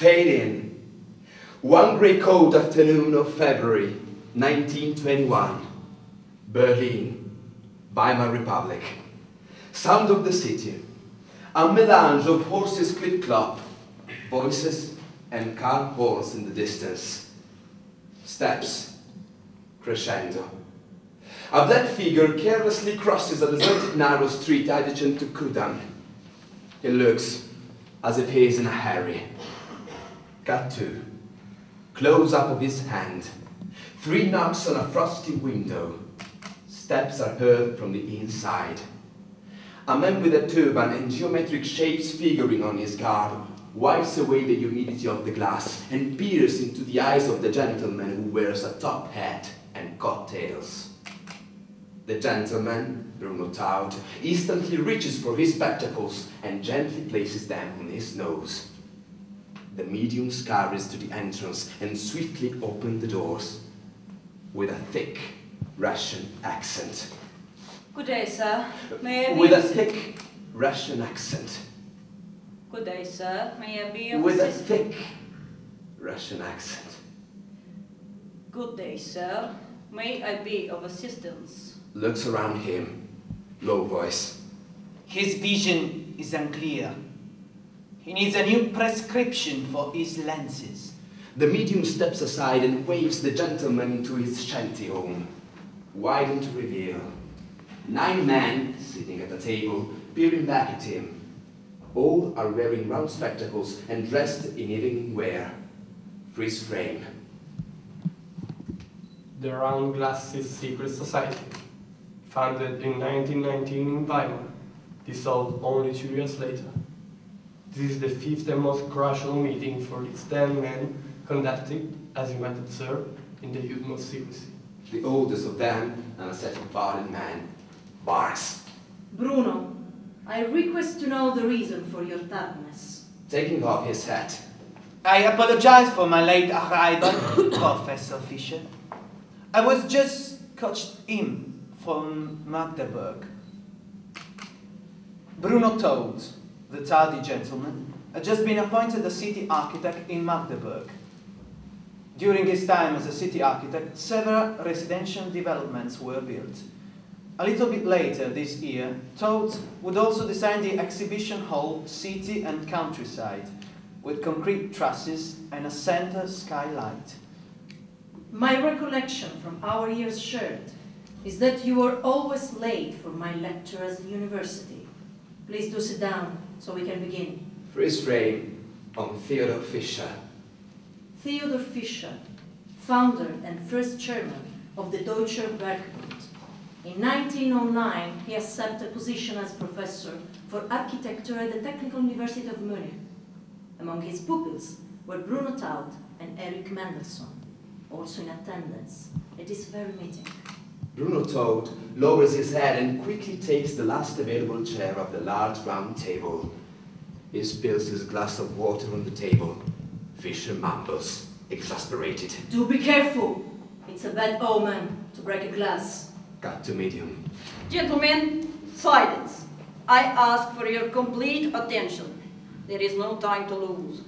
Fade in. One grey cold afternoon of February, 1921. Berlin, Weimar Republic. Sound of the city. A melange of horses clip-clop, voices and car horns in the distance. Steps, crescendo. A black figure carelessly crosses a deserted narrow street adjacent to Kudamm. He looks as if he is in a hurry. Cut to. Close-up of his hand. 3 knocks on a frosty window. Steps are heard from the inside. A man with a turban and geometric shapes figuring on his garb wipes away the humidity of the glass and peers into the eyes of the gentleman who wears a top hat and cocktails. The gentleman, Bruno Taut, instantly reaches for his spectacles and gently places them on his nose. The medium scurries to the entrance and swiftly opens the doors with a thick Russian accent. Good day, sir. May I be with a thick Russian accent. Good day, sir. May I be of with assistance? a thick Russian accent. Good day, sir. May I be of assistance? Looks around him. Low voice. His vision is unclear. He needs a new prescription for his lenses. The medium steps aside and waves the gentleman into his shanty home. Widen to reveal. 9 men sitting at a table, peering back at him. All are wearing round spectacles and dressed in evening wear. Freeze frame. The Round Glasses Secret Society, founded in 1919 in Weimar, dissolved only 2 years later. This is the 5th and most crucial meeting for its 10 men, conducted, as you might observe, in the utmost secrecy. The oldest of them, an ascetic barded man, barks. Bruno, I request to know the reason for your tardiness. Taking off his hat. I apologize for my late arrival, Professor Fischer. I was just coached in from Magdeburg. Bruno Taut, the tardy gentleman, had just been appointed a city architect in Magdeburg. During his time as a city architect, several residential developments were built. A little bit later this year, Taut would also design the exhibition hall City and Countryside, with concrete trusses and a center skylight. My recollection from our years shared is that you were always late for my lecture at the university. Please do sit down so we can begin. Freeze frame on Theodor Fischer. Theodor Fischer, founder and first chairman of the Deutscher Werkbund. In 1909, he accepted a position as professor for architecture at the Technical University of Munich. Among his pupils were Bruno Taut and Erich Mendelssohn, also in attendance at this very meeting. Bruno Taut lowers his head and quickly takes the last available chair of the large round table. He spills his glass of water on the table. Fischer mumbles, exasperated. Do be careful. It's a bad omen to break a glass. Cut to medium. Gentlemen, silence. I ask for your complete attention. There is no time to lose.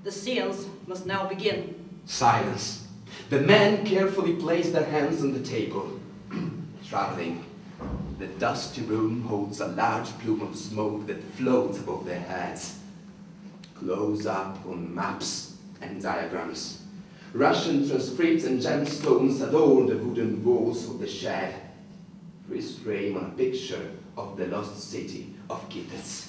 The scenes must now begin. Silence. The men carefully place their hands on the table. Traveling. The dusty room holds a large plume of smoke that floats above their heads. Close up on maps and diagrams. Russian transcripts and gemstones adorn the wooden walls of the shed. Freeze frame on a picture of the lost city of Kitez.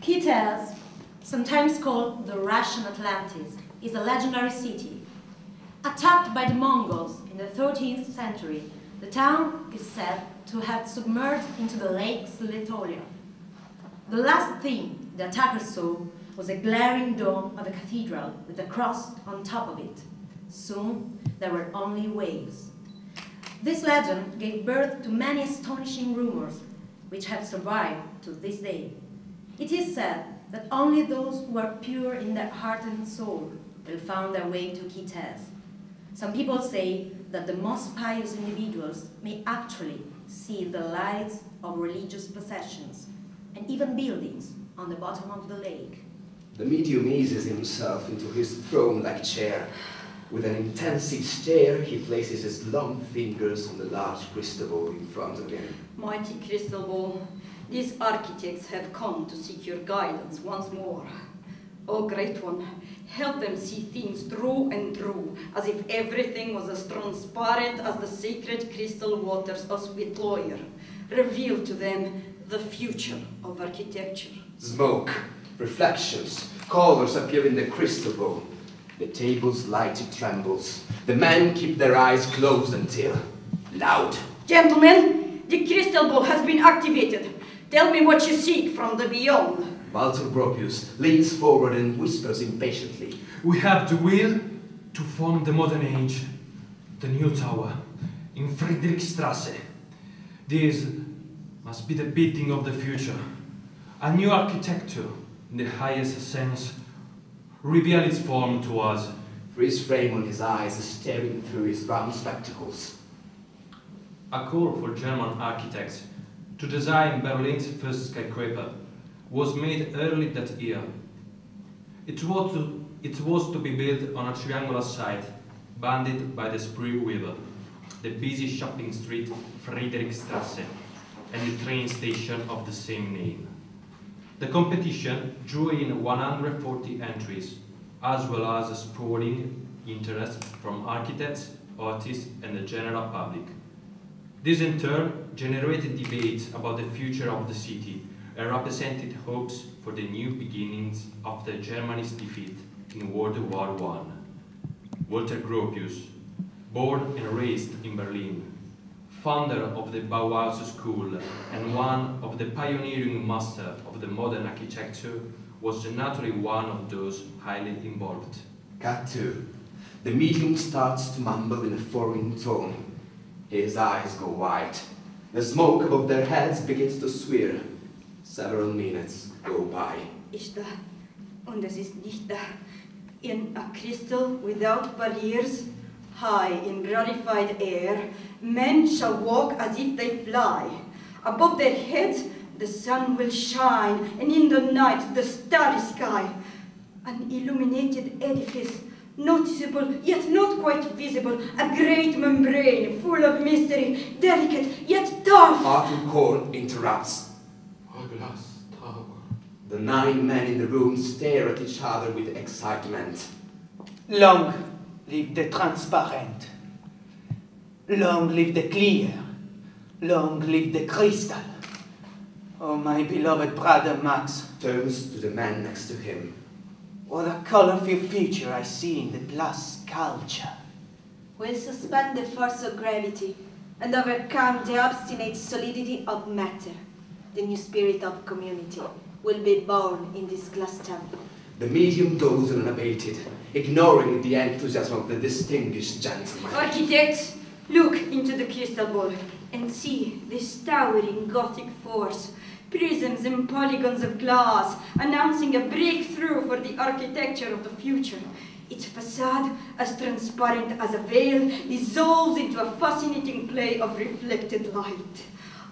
Kitez, sometimes called the Russian Atlantis, is a legendary city. Attacked by the Mongols in the 13th century, the town is said to have submerged into the lake Letolia. The last thing the attackers saw was a glaring dome of a cathedral with a cross on top of it. Soon, there were only waves. This legend gave birth to many astonishing rumors, which have survived to this day. It is said that only those who are pure in their heart and soul will find their way to Kitez. Some people say that the most pious individuals may actually see the lights of religious processions and even buildings on the bottom of the lake. The medium eases himself into his throne-like chair. With an intensive stare, he places his long fingers on the large crystal ball in front of him. Mighty crystal ball, these architects have come to seek your guidance once more. O great one, help them see things through and through, as if everything was as transparent as the sacred crystal waters of Svetloyer. Reveal to them the future of architecture. Smoke, reflections, colors appear in the crystal ball. The table's light trembles. The men keep their eyes closed until loud. Gentlemen, the crystal ball has been activated. Tell me what you seek from the beyond. Walter Gropius leans forward and whispers impatiently. We have the will to form the modern age, the new tower, in Friedrichstrasse. This must be the bidding of the future. A new architecture, in the highest sense, reveal its form to us. Freeze frame on his eyes, staring through his round spectacles. A call for German architects to design Berlin's first skyscraper was made early that year. It was to be built on a triangular site, bounded by the Spree River, the busy shopping street Friedrichstrasse, and the train station of the same name. The competition drew in 140 entries, as well as a sprawling interest from architects, artists, and the general public. This in turn generated debates about the future of the city and represented hopes for the new beginnings after Germany's defeat in World War I. Walter Gropius, born and raised in Berlin, founder of the Bauhaus School and one of the pioneering masters of the modern architecture, was naturally one of those highly involved. Cut 2. The medium starts to mumble in a foreign tone. His eyes go white. The smoke above their heads begins to swirl. Several minutes go by. Ist da, und es ist nicht da, in a crystal without barriers, high in rarefied air, men shall walk as if they fly. Above their heads the sun will shine, and in the night the starry sky. An illuminated edifice, noticeable yet not quite visible, a great membrane full of mystery, delicate yet tough. Arthur Korn interrupts. A glass tower. The 9 men in the room stare at each other with excitement. Long live the transparent. Long live the clear. Long live the crystal. Oh, my beloved brother Max. Turns to the man next to him. What a colorful future I see in the glass sculpture. We'll suspend the force of gravity and overcome the obstinate solidity of matter. The new spirit of community will be born in this glass temple. The medium goes unabated, ignoring the enthusiasm of the distinguished gentleman. Architects, look into the crystal ball and see this towering Gothic force. Prisms and polygons of glass, announcing a breakthrough for the architecture of the future. Its facade, as transparent as a veil, dissolves into a fascinating play of reflected light.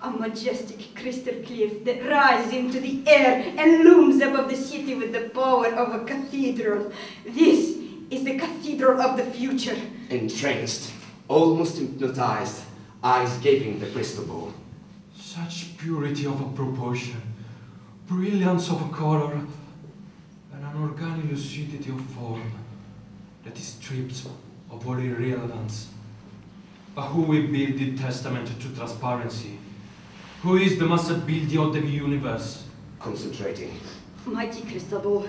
A majestic crystal cliff that rises into the air and looms above the city with the power of a cathedral. This is the cathedral of the future. Entranced, almost hypnotized, eyes gaping the crystal ball. Such purity of a proportion, brilliance of a color, and an organic lucidity of form that is stripped of all irrelevance. But who will build the testament to transparency? Who is the master builder of the universe? Concentrating. Mighty crystal ball,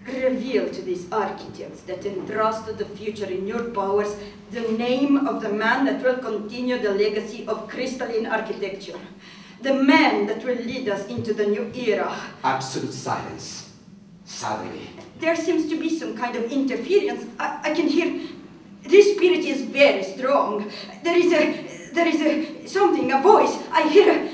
reveal to these architects that entrusted the future in your powers the name of the man that will continue the legacy of crystalline architecture. The man that will lead us into the new era. Absolute silence. Suddenly. There seems to be some kind of interference. I can hear. This spirit is very strong. There is something, a voice. I hear.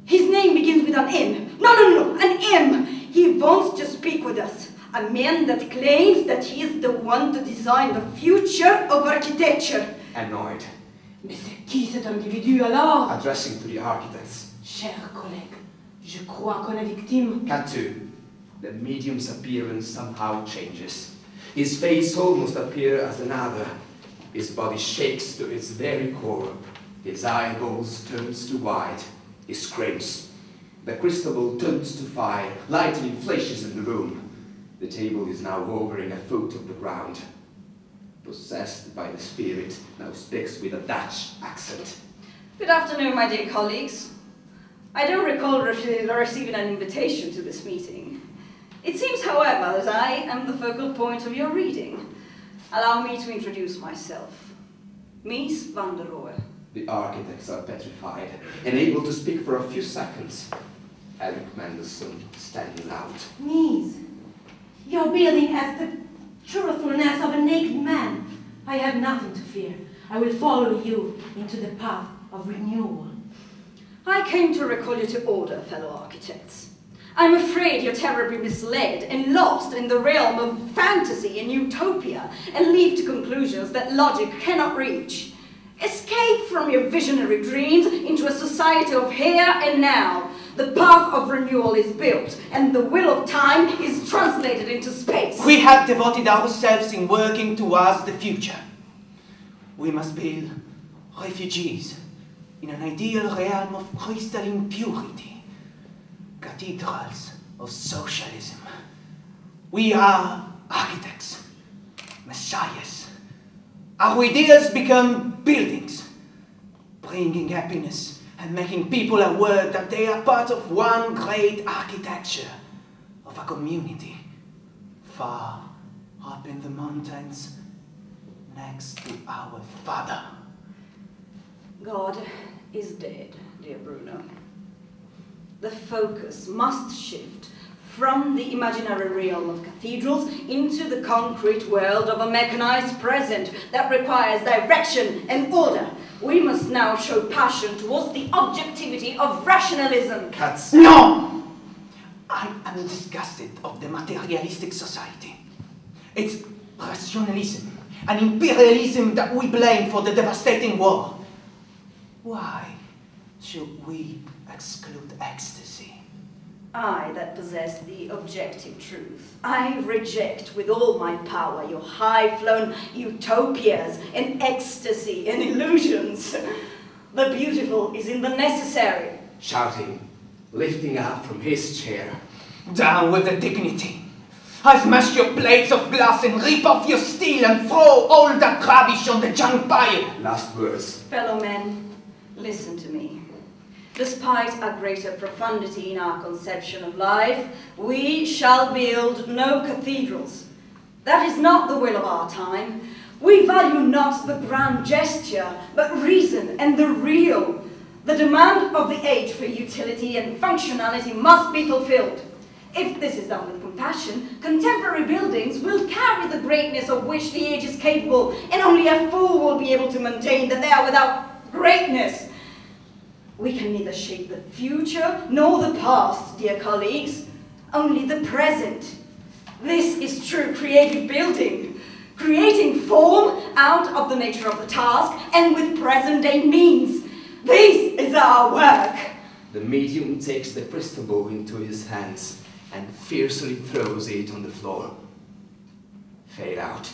His name begins with an M. No, an M. He wants to speak with us. A man that claims that he is the one to design the future of architecture. Annoyed. Mais c'est qui cet individu alors? Addressing to the architects. Chers collègues, je crois qu'on est victime. Cut 2. The medium's appearance somehow changes. His face almost appears as another. His body shakes to its very core. His eyeballs turns to white. He screams. The crystal ball turns to fire. Lightning flashes in the room. The table is now hovering a foot of the ground. Possessed by the spirit, now speaks with a Dutch accent. Good afternoon, my dear colleagues. I don't recall receiving an invitation to this meeting. It seems, however, that I am the focal point of your reading. Allow me to introduce myself. Mies van der Rohe. The architects are petrified, unable to speak for a few seconds. Eric Mendelssohn standing out. Mies, your building has the truthfulness of a naked man. I have nothing to fear. I will follow you into the path of renewal. I came to recall you to order, fellow architects. I'm afraid you're terribly misled and lost in the realm of fantasy and utopia and leap to conclusions that logic cannot reach. Escape from your visionary dreams into a society of here and now. The path of renewal is built, and the wheel of time is translated into space. We have devoted ourselves in working towards the future. We must build refugees in an ideal realm of crystalline purity, cathedrals of socialism. We are architects, messiahs. Our ideas become buildings, bringing happiness and making people aware that they are part of one great architecture of a community far up in the mountains next to our Father. God is dead, dear Bruno. The focus must shift from the imaginary realm of cathedrals into the concrete world of a mechanized present that requires direction and order. We must now show passion towards the objectivity of rationalism. Cats. No! I am disgusted of the materialistic society. It's rationalism and imperialism that we blame for the devastating war. Why should we exclude ecstasy? I that possess the objective truth. I reject with all my power your high-flown utopias and ecstasy and illusions. The beautiful is in the necessary. Shouting, lifting up from his chair. Down with the dignity. I smash your plates of glass and rip off your steel and throw all that rubbish on the junk pile. Last words. Fellow men, listen to me. Despite a greater profundity in our conception of life, we shall build no cathedrals. That is not the will of our time. We value not the grand gesture, but reason and the real. The demand of the age for utility and functionality must be fulfilled. If this is done with compassion, contemporary buildings will carry the greatness of which the age is capable, and only a fool will be able to maintain that they are without greatness. We can neither shape the future nor the past, dear colleagues, only the present. This is true creative building, creating form out of the nature of the task and with present-day means. This is our work. The medium takes the crystal ball into his hands and fiercely throws it on the floor. Fade out.